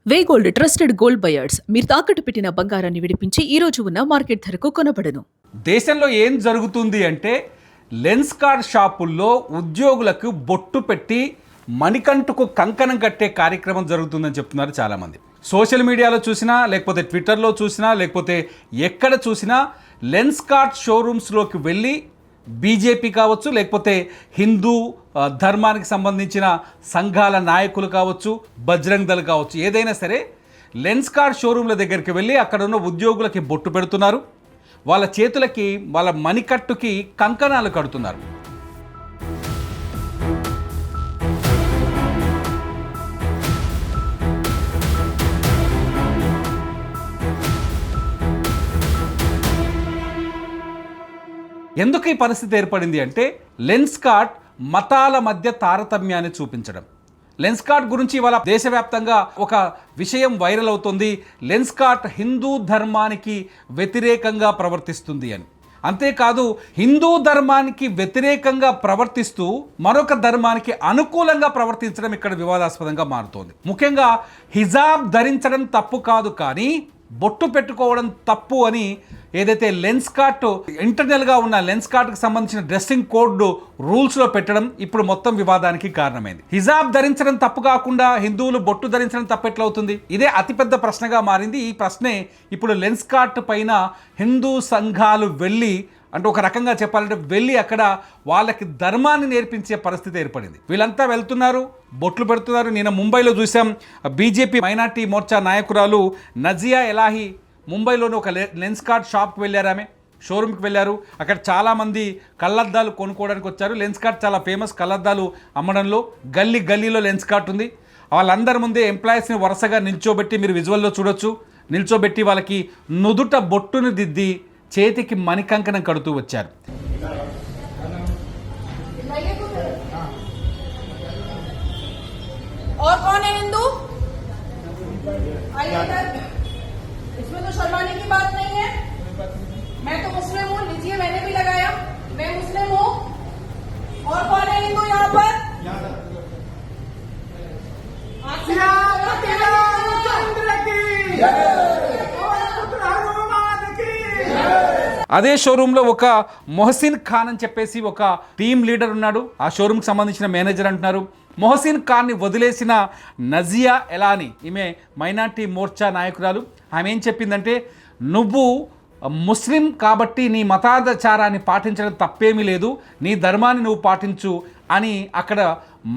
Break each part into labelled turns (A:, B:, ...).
A: వే gold trusted gold buyers మీరు తాకట్టు పెట్టిన బంగారాన్ని విడిపించి ఈ రోజు ఉన్న మార్కెట్ ధరకు కొనబడను.
B: దేశంలో ఏం జరుగుతుంది అంటే లెన్స్ కార్డ్ షాపుల్లో ఉద్యోగులకు బొట్టు పెట్టి మణికంఠకు కంకణం కట్టే కార్యక్రమం జరుగుతుందని చెప్తున్నారు చాలామంది. సోషల్ మీడియాలో చూసినా లేకపోతే ట్విట్టర్లో చూసినా లేకపోతే ఎక్కడ చూసినా లెన్స్ కార్డ్ షోరూమ్స్లోకి వెళ్ళి బీజేపీ కావచ్చు లేకపోతే హిందూ ధర్మానికి సంబంధించిన సంఘాల నాయకులు కావచ్చు, బజరంగ్ దళ్ కావచ్చు, ఏదైనా సరే లెన్స్ కార్డ్ షోరూమ్ల దగ్గరికి వెళ్ళి అక్కడ ఉన్న ఉద్యోగులకి బొట్టు పెడుతున్నారు, వాళ్ళ చేతులకి వాళ్ళ మణికట్టుకి కంకణాలు కడుతున్నారు. ఎందుకు ఈ పరిస్థితి ఏర్పడింది అంటే లెన్స్ కార్డ్ మతాల మధ్య తారతమ్యాన్ని చూపించడం. లెన్స్ కార్డ్ గురించి ఇవాళ దేశవ్యాప్తంగా ఒక విషయం వైరల్ అవుతుంది. లెన్స్ కార్డ్ హిందూ ధర్మానికి వ్యతిరేకంగా ప్రవర్తిస్తుంది అని. అంతేకాదు, హిందూ ధర్మానికి వ్యతిరేకంగా ప్రవర్తిస్తూ మరొక ధర్మానికి అనుకూలంగా ప్రవర్తించడం ఇక్కడ వివాదాస్పదంగా మారుతోంది. ముఖ్యంగా హిజాబ్ ధరించడం తప్పు కాదు, కానీ బొట్టు పెట్టుకోవడం తప్పు అని ఏదైతే లెన్స్ కార్ట్ ఇంటర్నల్గా ఉన్న లెన్స్ కార్ట్కి సంబంధించిన డ్రెస్సింగ్ కోడ్ రూల్స్లో పెట్టడం ఇప్పుడు మొత్తం వివాదానికి కారణమైంది. హిజాబ్ ధరించడం తప్పు కాకుండా హిందువులు బొట్టు ధరించడం తప్పు ఎట్లా అవుతుంది? ఇదే అతిపెద్ద ప్రశ్నగా మారింది. ఈ ప్రశ్నే ఇప్పుడు లెన్స్ కార్ట్ పైన హిందూ సంఘాలు వెళ్ళి, అంటే ఒక రకంగా చెప్పాలంటే వెళ్ళి అక్కడ వాళ్ళకి ధర్మాన్ని నేర్పించే పరిస్థితి ఏర్పడింది. వీళ్ళంతా వెళ్తున్నారు, బొట్లు పెడుతున్నారు. నేను ముంబైలో చూసాం, బీజేపీ మైనార్టీ మోర్చా నాయకురాలు నజియా ఎలాహి ముంబైలోని ఒక లెన్స్ కార్డ్ షాప్కి వెళ్ళారు. ఆమె షోరూమ్కి వెళ్ళారు. అక్కడ చాలామంది కళ్ళద్దాలు కొనుక్కోవడానికి వచ్చారు. లెన్స్ కార్డ్ చాలా ఫేమస్ కళ్ళద్దాలు అమ్మడంలో. గల్లీలో లెన్స్ కార్డ్ ఉంది. వాళ్ళందరి ముందే ఎంప్లాయీస్ని వరుసగా నిల్చోబెట్టి, మీరు విజువల్లో చూడొచ్చు, నిల్చోబెట్టి వాళ్ళకి నుదుట బొట్టును దిద్ది చేతికి మణికంకణం కడుతూ వచ్చారు.
C: और कौन है हिंदू? इसमें तो शर्माने की बात नहीं है. मैं तो मुस्लिम हूँ, लीजिए मैंने भी लगाया, मैं मुस्लिम हूँ. और कौन है हिंदू यहाँ पर?
B: అదే షోరూంలో ఒక మొహసిన్ ఖాన్ అని చెప్పేసి ఒక టీమ్ లీడర్ ఉన్నాడు. ఆ షోరూమ్కి సంబంధించిన మేనేజర్ అంటున్నారు. మొహసిన్ ఖాన్ని వదిలేసిన నజియా ఎలాని, ఈమె మైనార్టీ మోర్చా నాయకురాలు, ఆమె ఏం చెప్పిందంటే, నువ్వు ముస్లిం కాబట్టి నీ మతాచారాన్ని పాటించడం తప్పేమీ లేదు, నీ ధర్మాన్ని నువ్వు పాటించు అని అక్కడ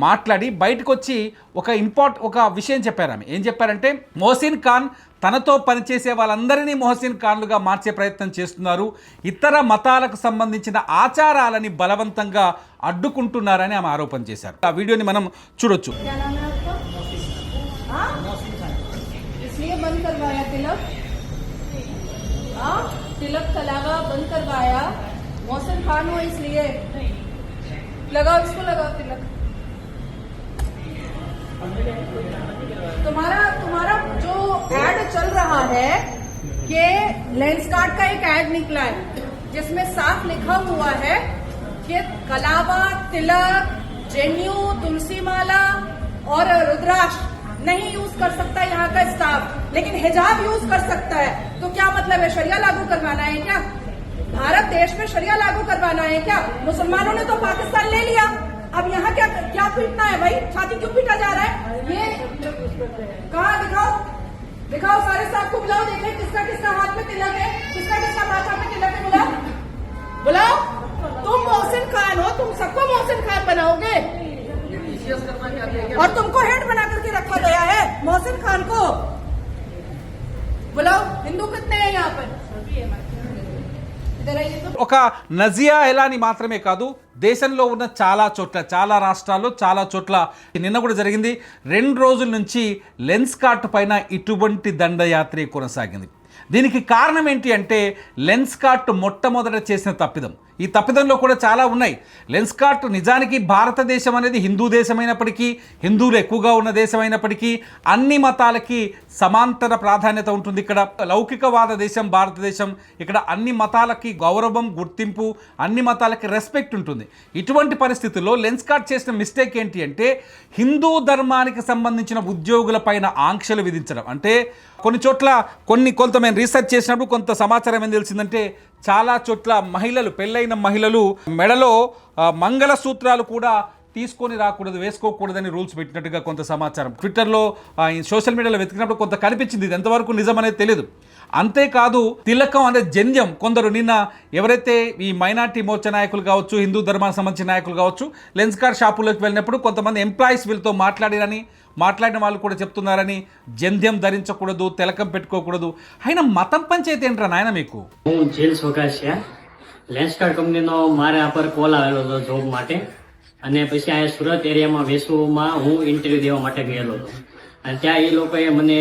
B: మాట్లాడి బయటకు వచ్చి ఒక విషయం చెప్పారు. ఆమె ఏం చెప్పారంటే, మొహసిన్ ఖాన్ తనతో పనిచేసే వాళ్ళందరినీ మొహసిన్ ఖాన్లుగా మార్చే ప్రయత్నం చేస్తున్నారు, ఇతర మతాలకు సంబంధించిన ఆచారాలని బలవంతంగా అడ్డుకుంటున్నారని ఆమె ఆరోపణ చేశారు. ఆ వీడియోని మనం చూడొచ్చు.
C: तिलक तलावा बंद करवाया मोहसिन खान हो, इसलिए लगाओ, इसको लगाओ तिलक. तुम्हारा जो एड चल रहा है कि लेंस कार्ड का एक एड निकला है जिसमें साफ लिखा हुआ है कि कलावा, तिलक, जेन्यू, तुलसी माला और रुद्राक्ष नहीं यूज कर सकता यहाँ का स्टाफ, लेकिन हिजाब यूज कर सकता है. तो क्या मतलब है? शरिया लागू करवाना है क्या? भारत देश में शरिया लागू करवाना है क्या? मुसलमानों ने तो पाकिस्तान ले लिया, अब यहाँ क्या पीटना है भाई? छाती क्यों पीटा जा रहा है? ये कहाँ दिखाओ सारे साहब को बुलाओ, देखें किसका हाथ में तिलक है, किसका माथा में तिलक है. बुलाओ. तुम मोहसिन खान हो, तुम सबको मोहसिन खान बनाओगे और तुमको हेड बना करके रखा गया है मोहसिन खान को. बुलाओ. हिंदू कितने हैं यहाँ पर?
B: ఒక నజియా ఎలాని మాత్రమే కాదు, దేశంలో ఉన్న చాలా రాష్ట్రాల్లో చాలా చోట్ల నిన్న కూడా జరిగింది. 2 రోజుల నుంచి లెన్స్ కార్ట్ పైన ఇటువంటి దండయాత్ర కొనసాగింది. దీనికి కారణం ఏంటి అంటే, లెన్స్ కార్ట్ మొట్టమొదట చేసిన తప్పిదం. ఈ తప్పిదంలో కూడా చాలా ఉన్నాయి. లెన్స్కార్ట్ నిజానికి భారతదేశం అనేది హిందూ దేశమైనప్పటికీ, హిందువులు ఎక్కువగా ఉన్న దేశమైనప్పటికీ అన్ని మతాలకి సమాంతర ప్రాధాన్యత ఉంటుంది. ఇక్కడ లౌకికవాద దేశం భారతదేశం. ఇక్కడ అన్ని మతాలకి గౌరవం, గుర్తింపు, అన్ని మతాలకి రెస్పెక్ట్ ఉంటుంది. ఇటువంటి పరిస్థితుల్లో లెన్స్కార్ట్ చేసిన మిస్టేక్ ఏంటి అంటే హిందూ ధర్మానికి సంబంధించిన ఉద్యోగుల పైన ఆంక్షలు విధించడం. అంటే కొన్ని చోట్ల కొంత మేము రీసెర్చ్ చేసినప్పుడు కొంత సమాచారం ఏం తెలిసిందంటే చాలా చోట్ల మహిళలు, పెళ్ళైన మహిళలు మెడలో మంగళసూత్రాలు కూడా తీసుకొని రాకూడదు, వేసుకోకూడదని రూల్స్ పెట్టినట్టుగా కొంత సమాచారం ట్విట్టర్లో, సోషల్ మీడియాలో వెతికినప్పుడు కొంత కనిపించింది. ఇది ఎంతవరకు నిజం అనేది తెలియదు. అంతేకాదు తిలకం అనే జంధ్యం కొందరు నిన్న ఎవరైతే ఈ మైనార్టీ మోర్చా నాయకులు కావచ్చు, హిందూ ధర్మానికి సంబంధించిన నాయకులు కావచ్చు, లెన్స్కార్ట్ షాపులోకి వెళ్ళినప్పుడు కొంతమంది ఎంప్లాయీస్ వీళ్ళతో మాట్లాడిన వాళ్ళు కూడా చెప్తున్నారని జంధ్యం ధరించకూడదు, తిలకం పెట్టుకోకూడదు. అయినా మతం పంచాయతీ ఏంట్రా నాయన మీకు?
D: હું જેલ સોગાસિયા લેન્સકાર્ટ કંપનીનો મારા પર કોલ આવેલો હતો જોબ માટે અને પછી આ સુરત એરિયામાં વેસુમાં હું ઇન્ટરવ્યુ દેવા માટે ગયેલો હતો અને ત્યાં એ લોકોએ મને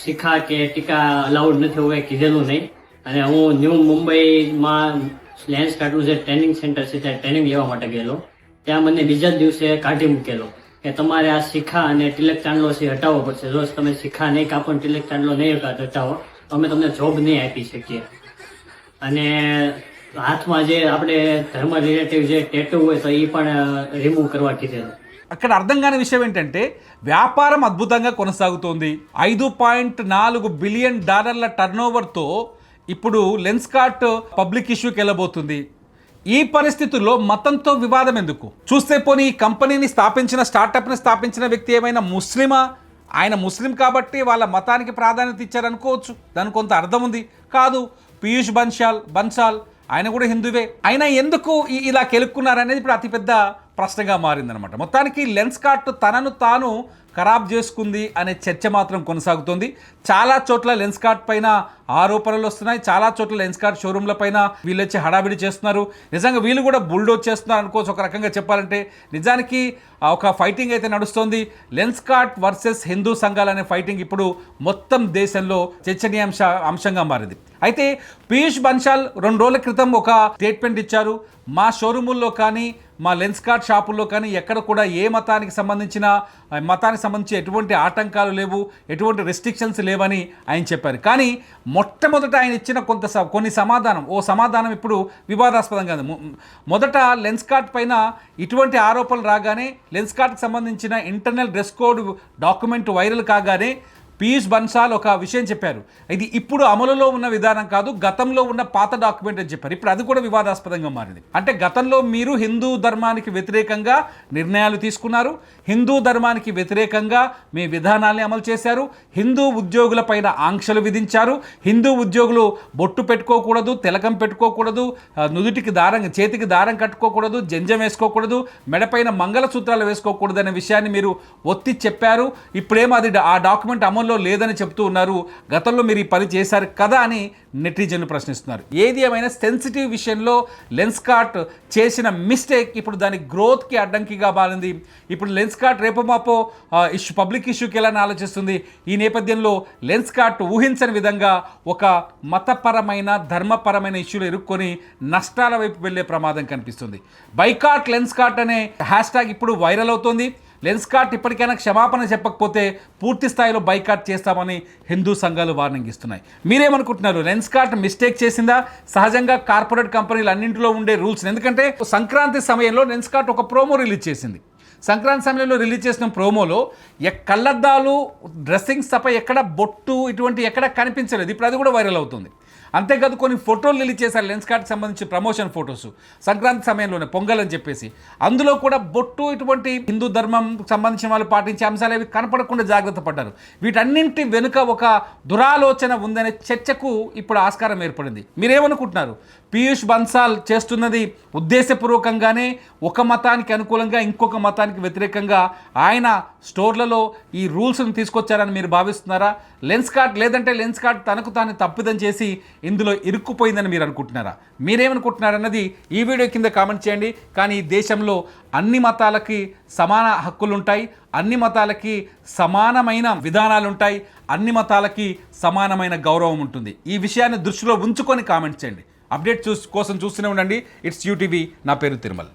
D: શીખા કે ટીકા અલાઉડ નથી હોય કીધેલું નહીં અને હું ન્યૂ મુંબઈમાં લેન્સકાર્ટનું જે ટ્રેનિંગ સેન્ટર છે ત્યાં ટ્રેનિંગ લેવા માટે ગયેલો. ત્યાં મને બીજા જ દિવસે કાઢી મૂકેલો કે તમારે આ શીખા અને તિલક ચાંદલો છે હટાવવો પડશે. જો તમે શીખા નહીં કાપો ને તિલક ચાંદલો નહીં હટાવો અમે તમને જોબ નહીં આપી શકીએ. અને હાથમાં જે આપણે ધર્મ રિલેટિવ જે ટેટુ હોય તો એ પણ રિમૂવ કરવા કીધેલું.
B: అక్కడ అర్థం కాని విషయం ఏంటంటే వ్యాపారం అద్భుతంగా కొనసాగుతోంది. $5.4 బిలియన్ టర్నోవర్తో ఇప్పుడు లెన్స్కార్ట్ పబ్లిక్ ఇష్యూకి వెళ్ళబోతుంది. ఈ పరిస్థితుల్లో మతంతో వివాదం ఎందుకు? చూస్తే పోనీ ఈ కంపెనీని స్థాపించిన, స్టార్టప్ని స్థాపించిన వ్యక్తి ఏమైనా ముస్లిమా? ఆయన ముస్లిం కాబట్టి వాళ్ళ మతానికి ప్రాధాన్యత ఇచ్చారనుకోవచ్చు, దానికి కొంత అర్థం ఉంది. కాదు, పీయూష్ బన్సాల్ ఆయన కూడా హిందువే. అయినా ఎందుకు ఇలా కెలుక్కున్నారనేది ఇప్పుడు అతిపెద్ద ప్రశ్నగా మారిందనమాట. మొత్తానికి లెన్స్కార్ట్ తనను తాను ఖరాబ్ చేసుకుంది అనే చర్చ మాత్రం కొనసాగుతుంది. చాలా చోట్ల లెన్స్కార్ట్ పైన ఆరోపణలు వస్తున్నాయి. చాలా చోట్ల లెన్స్కార్ట్ షోరూమ్ల పైన వీళ్ళు వచ్చి హడావిడి చేస్తున్నారు. నిజంగా వీళ్ళు కూడా బుల్డోజ్ చేస్తున్నారు అనుకోవచ్చు ఒక రకంగా చెప్పాలంటే. నిజానికి ఒక ఫైటింగ్ అయితే నడుస్తోంది. లెన్స్కార్ట్ వర్సెస్ హిందూ సంఘాలు అనే ఫైటింగ్ ఇప్పుడు మొత్తం దేశంలో అంశంగా మారింది. అయితే పీయూష్ బన్సాల్ 2 రోజుల క్రితం ఒక స్టేట్మెంట్ ఇచ్చారు. మా షోరూముల్లో కానీ, మా లెన్స్కార్ట్ షాపుల్లో కానీ ఎక్కడ కూడా ఏ మతానికి సంబంధించి ఎటువంటి ఆటంకాలు లేవు, ఎటువంటి రెస్ట్రిక్షన్స్ లేవని ఆయన చెప్పారు. కానీ మొట్టమొదట ఆయన ఇచ్చిన కొన్ని సమాధానం ఇప్పుడు వివాదాస్పదంగా ఉంది. మొదట లెన్స్కార్ట్ పైన ఇటువంటి ఆరోపణలు రాగానే, లెన్స్కార్ట్కి సంబంధించిన internal dress code document viral కాగానే పీయూష్ బన్సాల్ ఒక విషయం చెప్పారు. ఇది ఇప్పుడు అమలులో ఉన్న విధానం కాదు, గతంలో ఉన్న పాత డాక్యుమెంట్ అని చెప్పారు. ఇప్పుడు అది కూడా వివాదాస్పదంగా మారింది. అంటే గతంలో మీరు హిందూ ధర్మానికి వ్యతిరేకంగా నిర్ణయాలు తీసుకున్నారు, హిందూ ధర్మానికి వ్యతిరేకంగా మీ విధానాల్ని అమలు చేశారు, హిందూ ఉద్యోగుల పైన ఆంక్షలు విధించారు, హిందూ ఉద్యోగులు బొట్టు పెట్టుకోకూడదు, తిలకం పెట్టుకోకూడదు, చేతికి దారం కట్టుకోకూడదు, జంజం వేసుకోకూడదు, మెడపైన మంగళసూత్రాలు వేసుకోకూడదు అనే విషయాన్ని మీరు ఒత్తి చెప్పారు. ఇప్పుడేమో అది ఆ డాక్యుమెంట్ అమలు లేదని చెప్తూ ఉన్నారు. గతంలో మీరు ఈ పని చేశారు కదా అని నెటిజన్లు ప్రశ్నిస్తున్నారు. ఏది ఏమైనా సెన్సిటివ్ విషయంలో లెన్స్కార్ట్ చేసిన మిస్టేక్ ఇప్పుడు దాని గ్రోత్కి అడ్డంకిగా మారింది. ఇప్పుడు లెన్స్కార్ట్ రేపు మాపో పబ్లిక్ ఇష్యూకి ఎలా ఆలోచిస్తుంది? ఈ నేపథ్యంలో లెన్స్కార్ట్ ఊహించని విధంగా ఒక మతపరమైన, ధర్మపరమైన ఇష్యూలు ఎరుక్కొని నష్టాల వైపు వెళ్లే ప్రమాదం కనిపిస్తుంది. బైకాట్ లెన్స్కార్ట్ అనే హ్యాష్ట్యాగ్ ఇప్పుడు వైరల్ అవుతోంది. లెన్స్కార్ట్ ఇప్పటికైనా క్షమాపణ చెప్పకపోతే పూర్తి స్థాయిలో బైకాట్ చేస్తామని హిందూ సంఘాలు వార్నింగ్ ఇస్తున్నాయి. మీరేమనుకుంటున్నారు? లెన్స్కార్ట్ మిస్టేక్ చేసిందా? సహజంగా కార్పొరేట్ కంపెనీలు అన్నింటిలో ఉండే రూల్స్, ఎందుకంటే సంక్రాంతి సమయంలో లెన్స్కార్ట్ ఒక ప్రోమో రిలీజ్ చేసింది. సంక్రాంతి సమయంలో రిలీజ్ చేసిన ప్రోమోలో కళ్ళద్దాలు, డ్రెస్సింగ్స్ తప్ప ఎక్కడ బొట్టు ఇటువంటి ఎక్కడ కనిపించలేదు. ఇప్పుడు అది కూడా వైరల్ అవుతుంది. అంతేకాదు కొన్ని ఫోటోలు రిలీజ్ చేశారు లెన్స్కార్ట్కి సంబంధించి, ప్రమోషన్ ఫొటోస్ సంక్రాంతి సమయంలోనే, పొంగల్ అని చెప్పేసి. అందులో కూడా బొట్టు ఇటువంటి హిందూ ధర్మం సంబంధించిన వాళ్ళు పాటించే అంశాలు అవి కనపడకుండా జాగ్రత్త పడ్డారు. వీటన్నింటి వెనుక ఒక దురాలోచన ఉందనే చర్చకు ఇప్పుడు ఆస్కారం ఏర్పడింది. మీరేమనుకుంటున్నారు? పీయూష్ బన్సాల్ చేస్తున్నది ఉద్దేశపూర్వకంగానే ఒక మతానికి అనుకూలంగా ఇంకొక మతానికి వ్యతిరేకంగా ఆయన స్టోర్లలో ఈ రూల్స్ను తీసుకొచ్చారని మీరు భావిస్తున్నారా? లేదంటే లెన్స్కార్ట్ తనకు తాను తప్పిదం చేసి ఇందులో ఇరుక్కుపోయిందని మీరు అనుకుంటున్నారా? మీరేమనుకుంటున్నారన్నది ఈ వీడియో కింద కామెంట్ చేయండి. కానీ ఈ దేశంలో అన్ని మతాలకి సమాన హక్కులుంటాయి, అన్ని మతాలకి సమానమైన విధానాలు ఉంటాయి, అన్ని మతాలకి సమానమైన గౌరవం ఉంటుంది. ఈ విషయాన్ని దృష్టిలో ఉంచుకొని కామెంట్ చేయండి. అప్డేట్ కోసం చూస్తూనే ఉండండి. It's UTV. నా పేరు తిరుమల్.